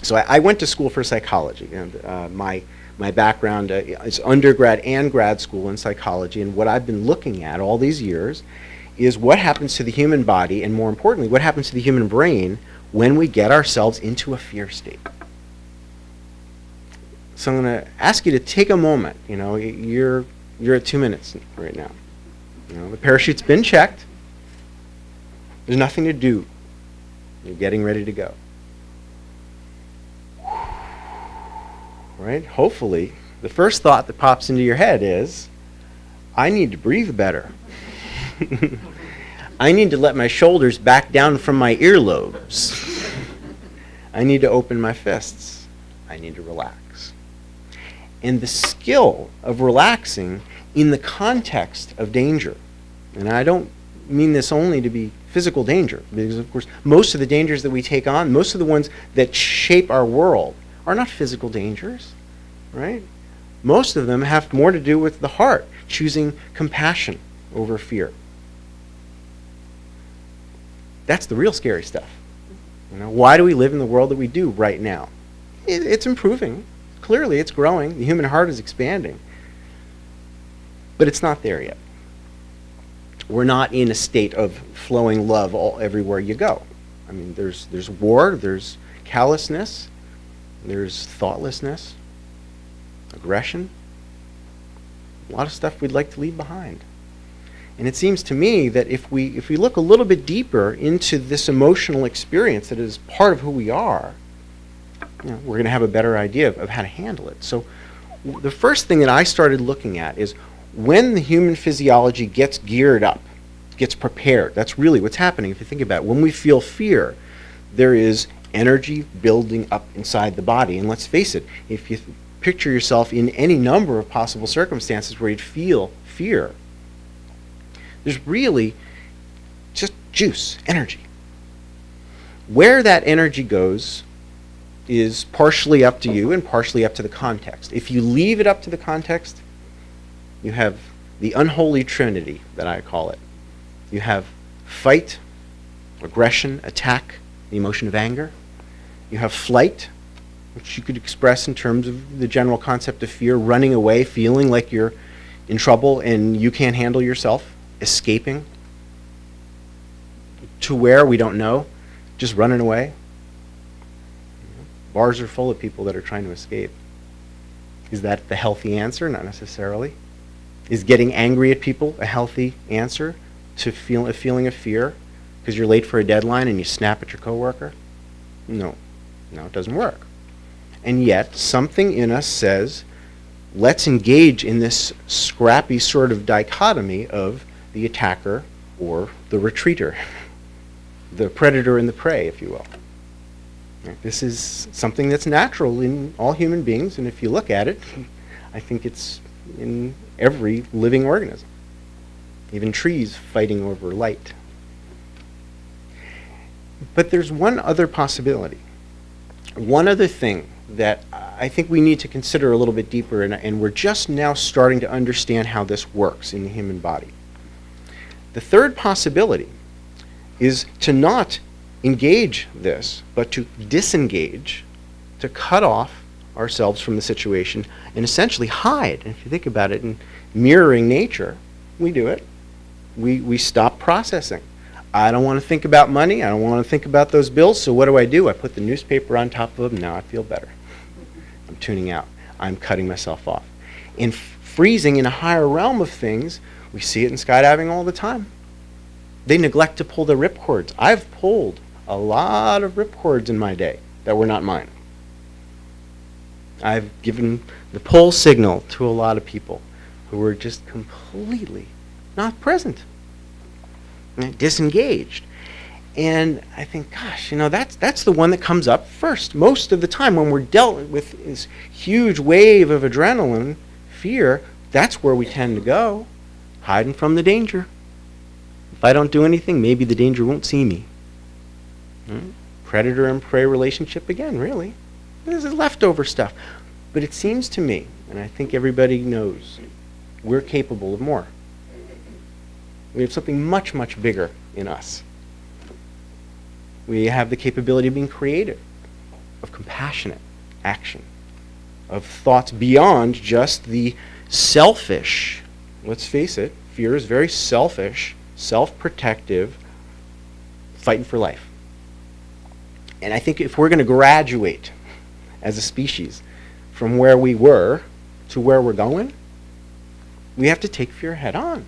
So I went to school for psychology, and my background is undergrad and grad school in psychology, and what I've been looking at all these years is what happens to the human body, and more importantly, what happens to the human brain when we get ourselves into a fear state. So I'm going to ask you to take a moment. You know, you're at 2 minutes right now. You know, the parachute's been checked. There's nothing to do. You're getting ready to go. Right? Hopefully, the first thought that pops into your head is, I need to breathe better. I need to let my shoulders back down from my earlobes. I need to open my fists. I need to relax. And the skill of relaxing in the context of danger, and I don't mean this only to be physical danger, because of course most of the dangers that we take on, most of the ones that shape our world, are not physical dangers, right? Most of them have more to do with the heart, choosing compassion over fear. That's the real scary stuff. You know, why do we live in the world that we do right now? It's improving. Clearly, it's growing. The human heart is expanding. But it's not there yet. We're not in a state of flowing love everywhere you go. I mean, there's war, there's callousness, there's thoughtlessness, aggression, a lot of stuff we'd like to leave behind. And it seems to me that if we look a little bit deeper into this emotional experience that is part of who we are, you know, we're going to have a better idea of how to handle it. So the first thing that I started looking at is when the human physiology gets geared up, gets prepared. That's really what's happening if you think about it. When we feel fear, there is energy building up inside the body. And let's face it, if you picture yourself in any number of possible circumstances where you'd feel fear, there's really just juice, energy. Where that energy goes is partially up to you and partially up to the context. If you leave it up to the context, you have the unholy trinity, that I call it. You have fight, aggression, attack, the emotion of anger. You have flight, which you could express in terms of the general concept of fear, running away, feeling like you're in trouble and you can't handle yourself, escaping. To where, we don't know, just running away. Bars are full of people that are trying to escape. Is that the healthy answer? Not necessarily. Is getting angry at people a healthy answer to feel a feeling of fear because you're late for a deadline and you snap at your coworker? No, it doesn't work. And yet, something in us says, let's engage in this scrappy sort of dichotomy of the attacker or the retreater, the predator and the prey, if you will. This is something that's natural in all human beings, and if you look at it, I think it's in every living organism. Even trees fighting over light. But there's one other possibility. One other thing that I think we need to consider a little bit deeper, and we're just now starting to understand how this works in the human body. The third possibility is to not engage this, but to disengage, to cut off ourselves from the situation and essentially hide. And if you think about it, in mirroring nature, we do it. We stop processing. I don't want to think about money. I don't want to think about those bills. So what do? I put the newspaper on top of them. Now I feel better. I'm tuning out. I'm cutting myself off. In freezing in a higher realm of things, we see it in skydiving all the time. They neglect to pull the ripcords. I've pulled a lot of ripcords in my day that were not mine. I've given the pull signal to a lot of people who were just completely not present, disengaged. And I think, gosh, that's the one that comes up first. Most of the time when we're dealt with this huge wave of adrenaline, fear, that's where we tend to go, hiding from the danger. If I don't do anything, maybe the danger won't see me. Predator and prey relationship again, really. This is leftover stuff. But it seems to me, and I think everybody knows, we're capable of more. We have something much, much bigger in us. We have the capability of being creative. of compassionate action, of thoughts beyond just the selfish. Let's face it, fear is very selfish, self-protective, fighting for life. And I think if we're going to graduate as a species from where we were to where we're going, we have to take fear head on.